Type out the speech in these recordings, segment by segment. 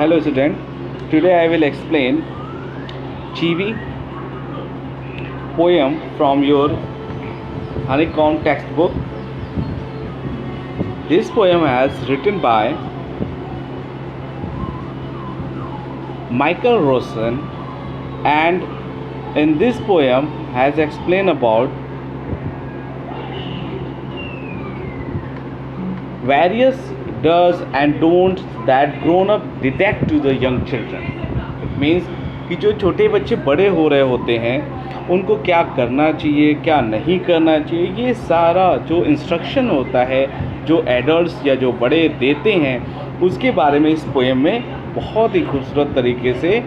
Hello student, today I will explain Chibi poem from your Honeycomb textbook. This poem has written by Michael Rosen, and in this poem has explained about various does and don'ts that grown up detect to the young children. It means कि जो छोटे बच्चे बड़े हो रहे होते हैं उनको क्या करना चाहिए, क्या नहीं करना चाहिए, ये सारा जो इंस्ट्रक्शन होता है जो एडल्ट्स या जो बड़े देते हैं उसके बारे में इस पोएम में बहुत ही खूबसूरत तरीके से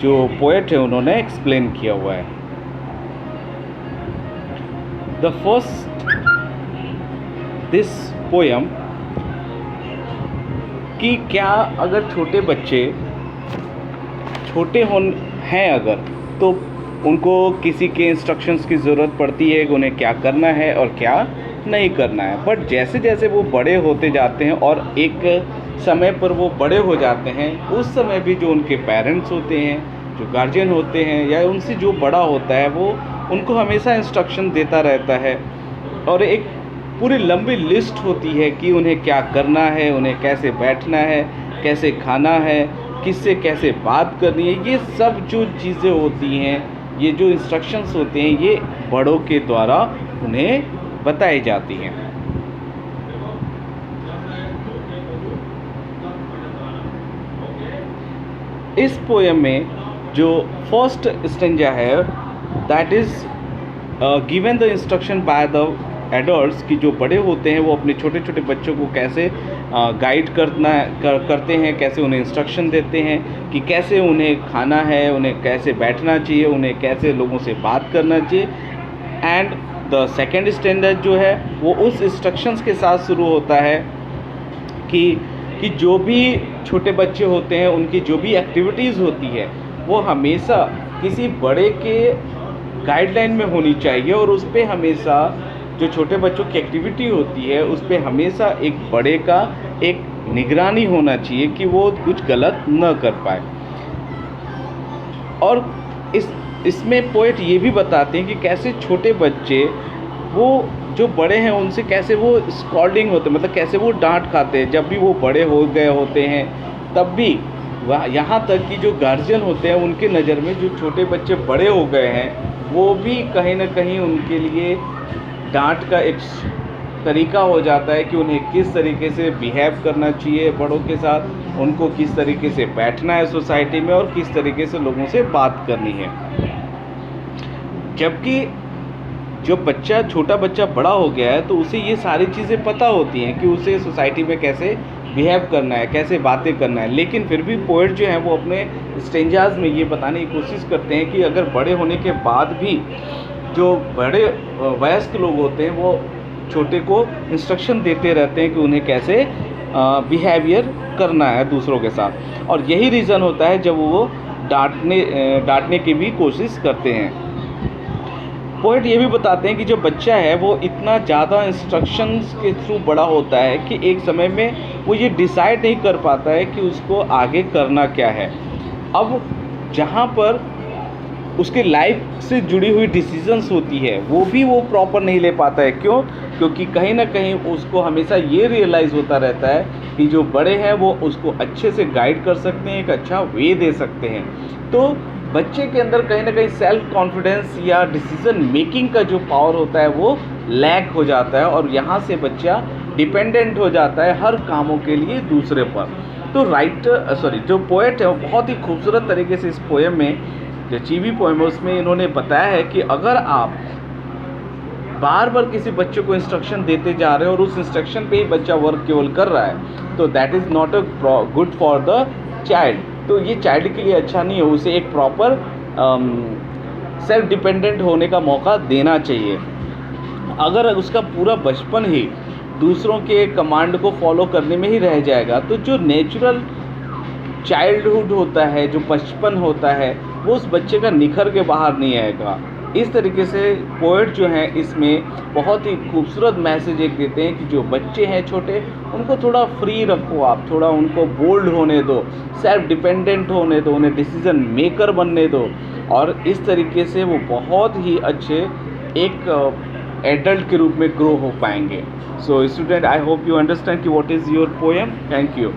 जो पोएट है उन्होंने एक्सप्लेन किया हुआ है. द फर्स्ट दिस पोएम कि क्या अगर छोटे बच्चे छोटे हैं अगर तो उनको किसी के इंस्ट्रक्शंस की ज़रूरत पड़ती है कि उन्हें क्या करना है और क्या नहीं करना है. बट जैसे जैसे वो बड़े होते जाते हैं और एक समय पर वो बड़े हो जाते हैं उस समय भी जो उनके पेरेंट्स होते हैं, जो गार्जियन होते हैं या उनसे जो बड़ा होता है वो उनको हमेशा इंस्ट्रक्शन देता रहता है और एक पूरी लंबी लिस्ट होती है कि उन्हें क्या करना है, उन्हें कैसे बैठना है, कैसे खाना है, किससे कैसे बात करनी है. ये सब जो चीज़ें होती हैं, ये जो इंस्ट्रक्शंस होते हैं, ये बड़ों के द्वारा उन्हें बताई जाती हैं. इस पोएम में जो फर्स्ट स्टेंजा है that is given the instruction by the adults कि जो बड़े होते हैं वो अपने छोटे छोटे बच्चों को कैसे गाइड करते हैं, कैसे उन्हें इंस्ट्रक्शन देते हैं कि कैसे उन्हें खाना है, उन्हें कैसे बैठना चाहिए, उन्हें कैसे लोगों से बात करना चाहिए. एंड द सेकेंड स्टैंडर्ड जो है वो उस इंस्ट्रक्शंस के साथ शुरू होता है कि जो भी छोटे बच्चे होते हैं उनकी जो भी एक्टिविटीज़ होती है वो हमेशा किसी बड़े के गाइडलाइन में होनी चाहिए और उस पर हमेशा जो छोटे बच्चों की एक्टिविटी होती है उस पर हमेशा एक बड़े का एक निगरानी होना चाहिए कि वो कुछ गलत न कर पाए. और इसमें पोएट ये भी बताते हैं कि कैसे छोटे बच्चे वो जो बड़े हैं उनसे कैसे वो स्कॉल्डिंग होते हैं, मतलब कैसे वो डांट खाते हैं जब भी वो बड़े हो गए होते हैं. तब भी वह यहाँ तक कि जो गार्जियन होते हैं उनके नज़र में जो छोटे बच्चे बड़े हो गए हैं वो भी कहीं ना कहीं उनके लिए डांट का एक तरीका हो जाता है कि उन्हें किस तरीके से बिहेव करना चाहिए बड़ों के साथ, उनको किस तरीके से बैठना है सोसाइटी में और किस तरीके से लोगों से बात करनी है. जबकि जो छोटा बच्चा बड़ा हो गया है तो उसे ये सारी चीज़ें पता होती हैं कि उसे सोसाइटी में कैसे बिहेव करना है, कैसे बातें करना है. लेकिन फिर भी पोएट जो है वो अपने स्टेंजाज में ये बताने की कोशिश करते हैं कि अगर बड़े होने के बाद भी जो बड़े वयस्क लोग होते हैं वो छोटे को इंस्ट्रक्शन देते रहते हैं कि उन्हें कैसे बिहेवियर करना है दूसरों के साथ. और यही रीज़न होता है जब वो डांटने की भी कोशिश करते हैं. पोएट ये भी बताते हैं कि जो बच्चा है वो इतना ज़्यादा इंस्ट्रक्शंस के थ्रू बड़ा होता है कि एक समय में वो ये डिसाइड नहीं कर पाता है कि उसको आगे करना क्या है. अब जहाँ पर उसके लाइफ से जुड़ी हुई डिसीजंस होती है वो भी वो प्रॉपर नहीं ले पाता है. क्यों? क्योंकि कहीं ना कहीं उसको हमेशा ये रियलाइज़ होता रहता है कि जो बड़े हैं वो उसको अच्छे से गाइड कर सकते हैं, एक अच्छा वे दे सकते हैं. तो बच्चे के अंदर कहीं ना कहीं सेल्फ कॉन्फिडेंस या डिसीज़न मेकिंग का जो पावर होता है वो लैक हो जाता है और यहाँ से बच्चा डिपेंडेंट हो जाता है हर कामों के लिए दूसरे पर. तो जो पोएट है वो बहुत ही खूबसूरत तरीके से इस पोएम में जो चीवी पोएम है उसमें इन्होंने बताया है कि अगर आप बार बार किसी बच्चे को इंस्ट्रक्शन देते जा रहे हैं और उस इंस्ट्रक्शन पे ही बच्चा वर्क केवल कर रहा है तो that is not a good for the child. तो ये चाइल्ड के लिए अच्छा नहीं है. उसे एक प्रॉपर सेल्फ डिपेंडेंट होने का मौका देना चाहिए. अगर उसका पूरा बचपन ही दूसरों के कमांड को फॉलो करने में ही रह जाएगा तो जो नेचुरल चाइल्डहुड होता है, जो बचपन होता है, वो उस बच्चे का निखर के बाहर नहीं आएगा. इस तरीके से पोएट जो हैं इसमें बहुत ही खूबसूरत मैसेज एक देते हैं कि जो बच्चे हैं छोटे, उनको थोड़ा फ्री रखो आप, थोड़ा उनको बोल्ड होने दो, सेल्फ डिपेंडेंट होने दो, उन्हें डिसीजन मेकर बनने दो, और इस तरीके से वो बहुत ही अच्छे एक एडल्ट के रूप में ग्रो हो पाएंगे। So student, I hope you understand कि what is your poem. Thank you.